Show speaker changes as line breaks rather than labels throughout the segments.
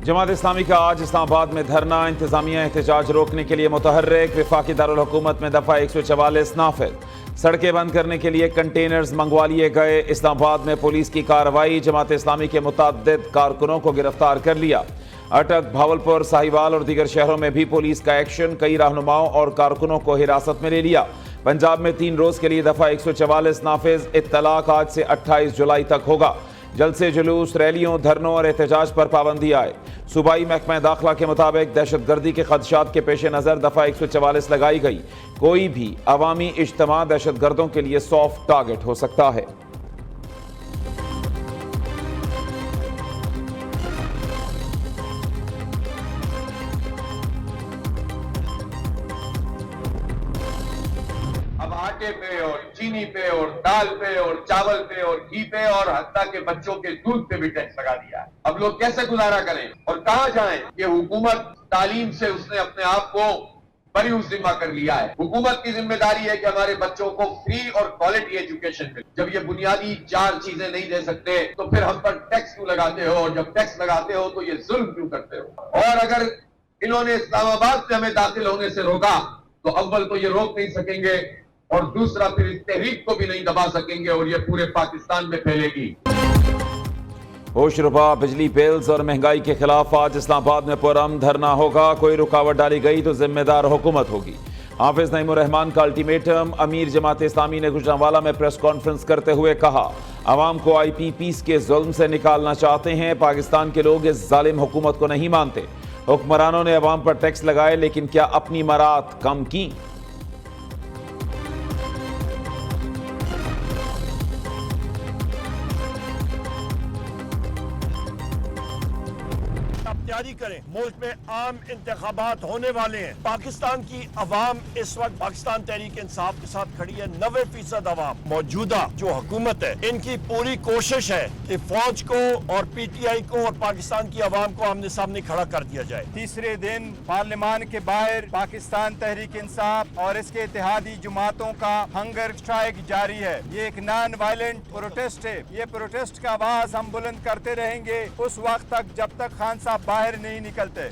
जमात इस्लामी का आज इस्लामाबाद में धरना, इंतजामिया एहतजाज रोकने के लिए मुतहर्रिक। वफाकी दारुल हुकूमत में दफ़ा 144 नाफिज। सड़कें बंद करने के लिए कंटेनर्स मंगवा लिए गए। इस्लामाबाद में पुलिस की कार्रवाई, जमात इस्लामी के मुतअद्दिद कारकुनों को गिरफ्तार कर लिया। अटक, भावलपुर, साहिवाल और दीगर शहरों में भी पुलिस का एक्शन, कई रहनुमाओं और कारकुनों को हिरासत में ले लिया। पंजाब में 3 रोज के लिए दफ़ा 144 नाफिज। इत्तलाक आज से 28 जुलाई तक होगा। जलसे, जुलूस, रैलियों, धरनों और एहतजाज पर पाबंदी आए। सूबाई महकमा दाखिला के मुताबिक दहशतगर्दी के खदशात के पेश नज़र दफ़ा 144 लगाई गई। कोई भी अवामी इज्तिमा दहशतगर्दों के लिए सॉफ्ट टारगेट हो सकता है।
अब आटे पे और चीनी पे और दाल पे और चावल पे और घी पे और हत्ता के बच्चों के दूध पे भी टैक्स लगा दिया है। अब लोग कैसे गुजारा करें और कहां जाएं? ये हुकूमत तालीम से उसने अपने आप को बरी जिम्मा कर लिया है। हुकूमत की जिम्मेदारी है कि हमारे बच्चों को फ्री और क्वालिटी एजुकेशन मिले। जब ये बुनियादी 4 चीजें नहीं दे सकते तो फिर हम पर टैक्स क्यों लगाते हो, और जब टैक्स लगाते हो तो ये जुल्म क्यों करते हो? और अगर इन्होंने इस्लामाबाद से हमें दाखिल होने से रोका तो अव्वल तो ये रोक नहीं सकेंगे और दूसरा फिर इस तहरीक को भी नहीं दबा सकेंगे और ये पूरे पाकिस्तान में फैलेगी।
होशरुबा बिजली बिल्स और महंगाई के खिलाफ आज इस्लामाबाद में पुरअमन धरना होगा। कोई रुकावट डाली गई तो जिम्मेदार हुकूमत होगी। हाफिज नईमुर रहमान का अल्टीमेटम। अमीर जमात इस्लामी ने गुजरांवाला में प्रेस कॉन्फ्रेंस करते हुए कहा, अवाम को IPPs के जुल्म से निकालना चाहते हैं। पाकिस्तान के लोग इस जालिम हुकूमत को नहीं मानते। हुक्मरानों ने अवाम पर टैक्स लगाए लेकिन क्या अपनी मरात कम की?
तैयारी करें, मुल्क में आम इंतखाबात होने वाले हैं। पाकिस्तान की अवाम इस वक्त पाकिस्तान तहरीक इंसाफ के साथ खड़ी है। 90% अवाम। मौजूदा जो हुकूमत है इनकी पूरी कोशिश है कि फौज को और PTI को और पाकिस्तान की अवाम को आमने सामने खड़ा कर दिया जाए।
तीसरे दिन पार्लियामान के बाहर पाकिस्तान तहरीक इंसाफ और इसके इत्तेहादी जमातों का हंगर स्ट्राइक जारी है। ये एक नॉन वायलेंट प्रोटेस्ट है। ये प्रोटेस्ट का आवाज हम बुलंद करते रहेंगे उस वक्त तक जब तक खान साहब बाहर नहीं निकलते।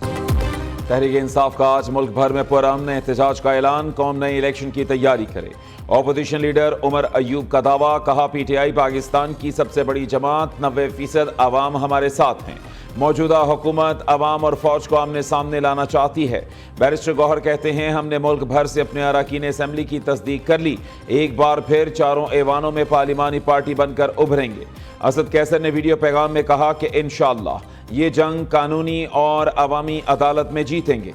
तहरीक इंसाफ का आज मुल्क भर में पुरअमन एहतजाज का ऐलान। कौम नए इलेक्शन की तैयारी करे। ऑपोजिशन लीडर उमर अयूब का दावा, कहा PTI पाकिस्तान की सबसे बड़ी जमात, 90% अवाम हमारे साथ हैं। मौजूदा हुकूमत अवाम और फौज को आमने सामने लाना चाहती है। बैरिस्टर गौहर कहते हैं, हमने मुल्क भर से अपने अरकान असम्बली की तस्दीक कर ली। एक बार फिर चारों ऐवानों में पार्लिमानी पार्टी बनकर उभरेंगे। असद कैसर ने वीडियो पैगाम में कहा कि इंशाअल्लाह ये जंग कानूनी और अवामी अदालत में जीतेंगे।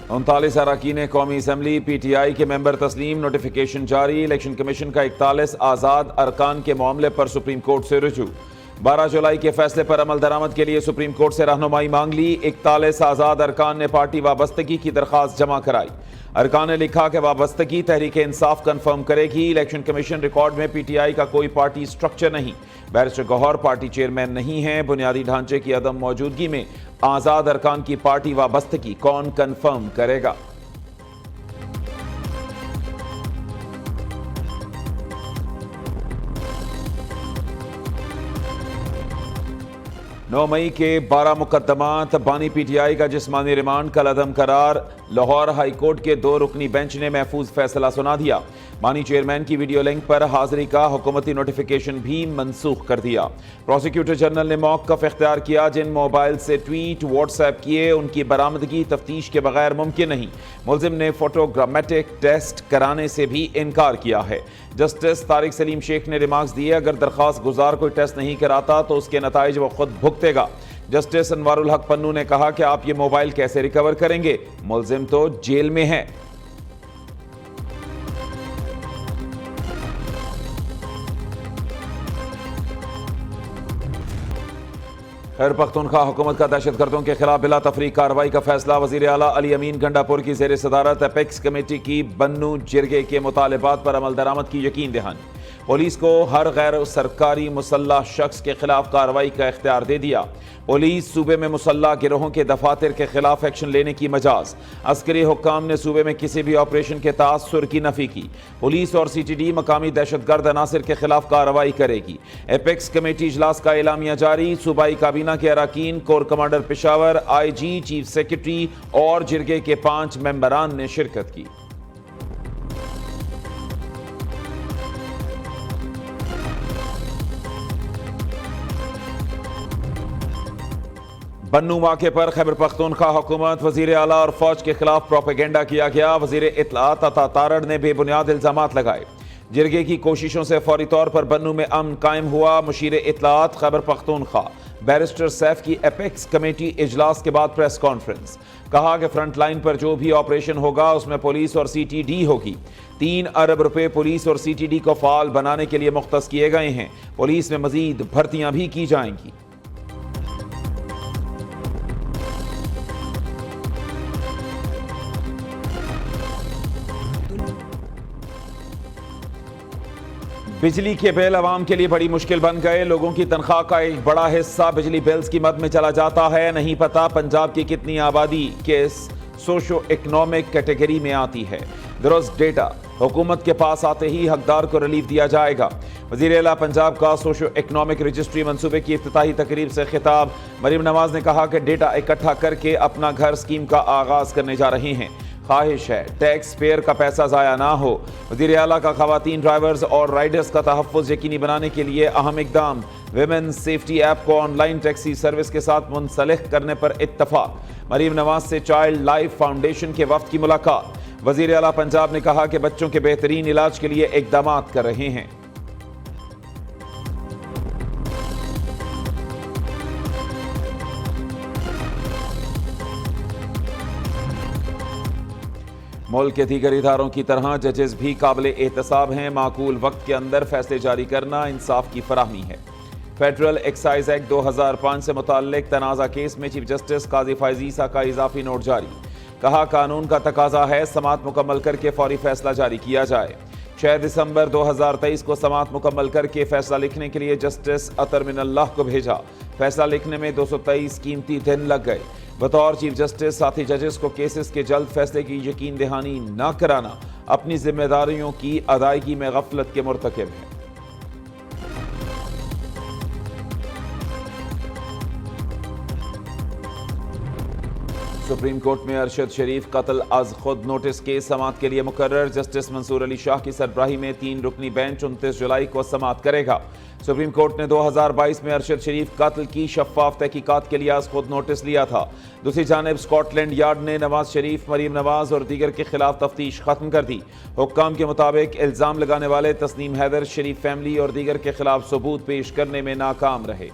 उनतालीस अरकान कौमी असम्बली PTI के मेंबर तस्लीम। नोटिफिकेशन जारी। इलेक्शन कमीशन का 41 आज़ाद अरकान के मामले पर सुप्रीम कोर्ट से रुजू। 12 जुलाई के फैसले पर अमल दरामद के लिए सुप्रीम कोर्ट से रहनुमाई मांग ली। 41 आज़ाद अरकान ने पार्टी वाबस्तगी की दरख्वास्त जमा कराई। अरकान ने लिखा कि वाबस्तगी तहरीक इंसाफ कन्फर्म करेगी। इलेक्शन कमीशन रिकॉर्ड में PTI का कोई पार्टी स्ट्रक्चर नहीं। बैरिस्टर गौहर पार्टी चेयरमैन नहीं है। बुनियादी ढांचे की अदम मौजूदगी में आज़ाद अरकान की पार्टी वाबस्तगी कौन कन्फर्म करेगा? नौ मई के 12 मुकदमात। बानी PTI का जिस्मानी रिमांड कल अदम करार। लाहौर हाई कोर्ट के 2 रुकनी बेंच ने महफूज फैसला सुना दिया। बानी चेयरमैन की वीडियो लिंक पर हाजिरी का हुकूमती नोटिफिकेशन भी मनसूख कर दिया। प्रोसिक्यूटर जनरल ने मौक़िफ़ इख्तियार किया, जिन मोबाइल से ट्वीट व्हाट्सएप किए उनकी बरामदगी तफ्तीश के बगैर मुमकिन नहीं। मुल्जिम ने फोटोग्रामेटिक टेस्ट कराने से भी इनकार किया है। जस्टिस तारिक सलीम शेख ने रिमार्क्स दिए, अगर दरख्वास्त गुजार कोई टेस्ट नहीं कराता तो उसके नताइज वो खुद भुगतेगा। जस्टिस अनवारुल हक पन्नू ने कहा कि आप ये मोबाइल कैसे रिकवर करेंगे, मुल्जिम तो जेल में है। खैर पख्तूनख्वा हुकूमत का दहशतगर्दों के खिलाफ बिला तफरीक कार्रवाई का फैसला। वज़ीर आला अली अमीन गंडापुर की ज़ेर सदारत अपेक्स कमेटी की बन्नू जिरगे के मुतालबात पर अमल दरामद की यकीन दहानी। پولیس کو ہر غیر سرکاری مسلح شخص کے خلاف کارروائی کا اختیار دے دیا۔ پولیس صوبے میں مسلح گروہوں کے دفاتر کے خلاف ایکشن لینے کی مجاز۔ عسکری حکام نے صوبے میں کسی بھی آپریشن کے تاثر کی نفی کی۔ پولیس اور سی ٹی ڈی مقامی دہشت گرد عناصر کے خلاف کارروائی کرے گی۔ ایپیکس کمیٹی اجلاس کا اعلامیہ جاری۔ صوبائی کابینہ کے اراکین، کور کمانڈر پشاور، آئی جی، چیف سیکرٹری اور جرگے کے 5 ممبران نے شرکت کی۔ بنو واقعے پر خیبر پختونخوا حکومت، وزیر اعلیٰ اور فوج کے خلاف پروپیگنڈا کیا گیا۔ وزیر اطلاعات عطا تارڑ نے بے بنیاد الزامات لگائے۔ جرگے کی کوششوں سے فوری طور پر بنو میں امن قائم ہوا۔ مشیر اطلاعات خیبر پختونخوا بیرسٹر سیف کی ایپیکس کمیٹی اجلاس کے بعد پریس کانفرنس، کہا کہ فرنٹ لائن پر جو بھی آپریشن ہوگا اس میں پولیس اور سی ٹی ڈی ہوگی۔ 3 ارب روپے پولیس اور سی ٹی ڈی کو فعال بنانے کے لیے مختص کیے گئے ہیں۔ پولیس میں مزید بھرتیاں بھی کی جائیں گی۔ بجلی کے بل عوام کے لیے بڑی مشکل بن گئے۔ لوگوں کی تنخواہ کا ایک بڑا حصہ بجلی بلز کی مد میں چلا جاتا ہے۔ نہیں پتا پنجاب کی کتنی آبادی کس سوشو اکنامک کیٹیگری میں آتی ہے۔ درست ڈیٹا حکومت کے پاس آتے ہی حقدار کو ریلیف دیا جائے گا۔ وزیر اعلیٰ پنجاب کا سوشو اکنامک رجسٹری منصوبے کی افتتاحی تقریب سے خطاب۔ مریم نواز نے کہا کہ ڈیٹا اکٹھا کر کے اپنا گھر اسکیم کا آغاز کرنے جا رہے ہیں۔ خواہش ہے ٹیکس پیئر کا پیسہ ضائع نہ ہو۔ وزیر اعلیٰ کا خواتین ڈرائیورز اور رائڈرز کا تحفظ یقینی بنانے کے لیے اہم اقدام۔ ویمن سیفٹی ایپ کو آن لائن ٹیکسی سروس کے ساتھ منسلک کرنے پر اتفاق۔ مریم نواز سے چائلڈ لائف فاؤنڈیشن کے وفد کی ملاقات۔ وزیر اعلیٰ پنجاب نے کہا کہ بچوں کے بہترین علاج کے لیے اقدامات کر رہے ہیں۔ ملک کے دیگر اداروں کی طرح ججز بھی قابل احتساب ہیں۔ معقول وقت کے اندر فیصلے جاری کرنا انصاف کی فراہمی ہے۔ فیڈرل ایکسائز ایکٹ 2005 سے متعلق تنازع کیس میں چیف جسٹس قاضی فائز عیسیٰ کا اضافی نوٹ جاری۔ کہا قانون کا تقاضا ہے سماعت مکمل کر کے فوری فیصلہ جاری کیا جائے۔ 6 دسمبر 2023 کو سماعت مکمل کر کے فیصلہ لکھنے کے لیے جسٹس اطہر من اللہ کو بھیجا۔ فیصلہ لکھنے میں 223 قیمتی دن لگ گئے۔ بطور چیف جسٹس ساتھی ججز کو کیسز کے جلد فیصلے کی یقین دہانی نہ کرانا اپنی ذمہ داریوں کی ادائیگی میں غفلت کے مرتکب ہے۔ سپریم کورٹ میں ارشد شریف قتل از خود نوٹس کیس سماعت کے لیے مقرر۔ جسٹس منصور علی شاہ کی سربراہی میں 3 رکنی بینچ 29 جولائی کو سماعت کرے گا۔ سپریم کورٹ نے 2022 میں ارشد شریف قتل کی شفاف تحقیقات کے لیے از خود نوٹس لیا تھا۔ دوسری جانب اسکاٹ لینڈ یارڈ نے نواز شریف، مریم نواز اور دیگر کے خلاف تفتیش ختم کر دی۔ حکام کے مطابق الزام لگانے والے تسنیم حیدر، شریف فیملی اور دیگر کے خلاف ثبوت پیش کرنے میں ناکام رہے۔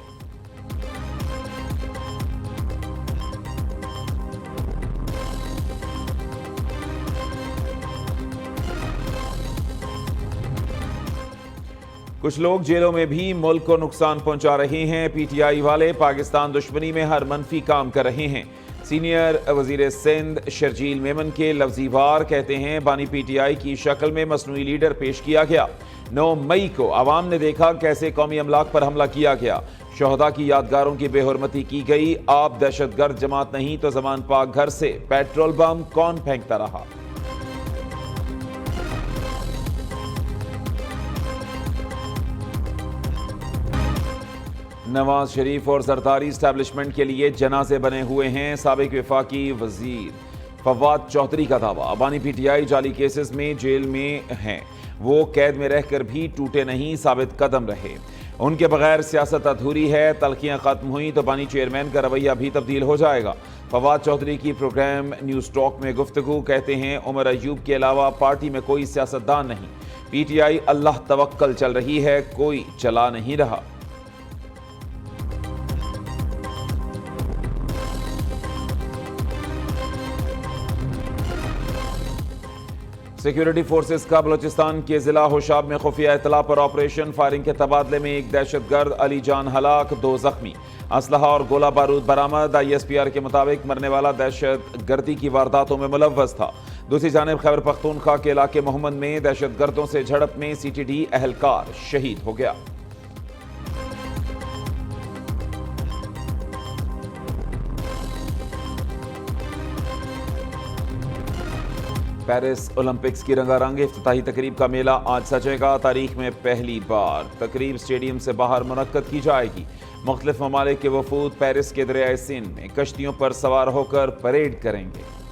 کچھ لوگ جیلوں میں بھی ملک کو نقصان پہنچا رہے ہیں۔ پی ٹی آئی والے پاکستان دشمنی میں ہر منفی کام کر رہے ہیں۔ سینئر وزیر سندھ شرجیل میمن کے لفظی وار کہتے ہیں بانی پی ٹی آئی کی شکل میں مصنوعی لیڈر پیش کیا گیا۔ 9 مئی کو عوام نے دیکھا کیسے قومی املاک پر حملہ کیا گیا، شہداء کی یادگاروں کی بے حرمتی کی گئی۔ آپ دہشت گرد جماعت نہیں تو زمان پاک گھر سے پیٹرول بم کون پھینکتا رہا؟ نواز شریف اور زرداری اسٹیبلشمنٹ کے لیے جنازے بنے ہوئے ہیں۔ سابق وفاقی وزیر فواد چودھری کا دعویٰ، بانی پی ٹی آئی جعلی کیسز میں جیل میں ہیں، وہ قید میں رہ کر بھی ٹوٹے نہیں، ثابت قدم رہے۔ ان کے بغیر سیاست ادھوری ہے، تلخیاں ختم ہوئیں تو بانی چیئرمین کا رویہ بھی تبدیل ہو جائے گا۔ فواد چودھری کی پروگرام نیوز ٹاک میں گفتگو، کہتے ہیں عمر ایوب کے علاوہ پارٹی میں کوئی سیاستدان نہیں، پی ٹی آئی اللہ توکل چل رہی ہے، کوئی چلا نہیں رہا۔ سیکیورٹی فورسز کا بلوچستان کے ضلع ہوشاب میں خفیہ اطلاع پر آپریشن، فائرنگ کے تبادلے میں ایک دہشت گرد علی جان ہلاک، 2 زخمی، اسلحہ اور گولہ بارود برآمد۔ آئی ایس پی آر کے مطابق مرنے والا دہشت گردی کی وارداتوں میں ملوث تھا۔ दूसरी जानिब खैबर पख्तूनख्वा के इलाके मोहम्मद में दहशतगर्दों से झड़प में CTD एहलकार शहीद हो गया। पेरिस ओलंपिक्स की रंगारंग इफ्तिताही तकरीब का मेला आज सजेगा। तारीख में पहली बार तकरीब स्टेडियम से बाहर मुनक्कद की जाएगी। मुख्तलिफ ममालिक के वफूद पेरिस के दरियाए सिंध में कश्तियों पर सवार होकर परेड करेंगे।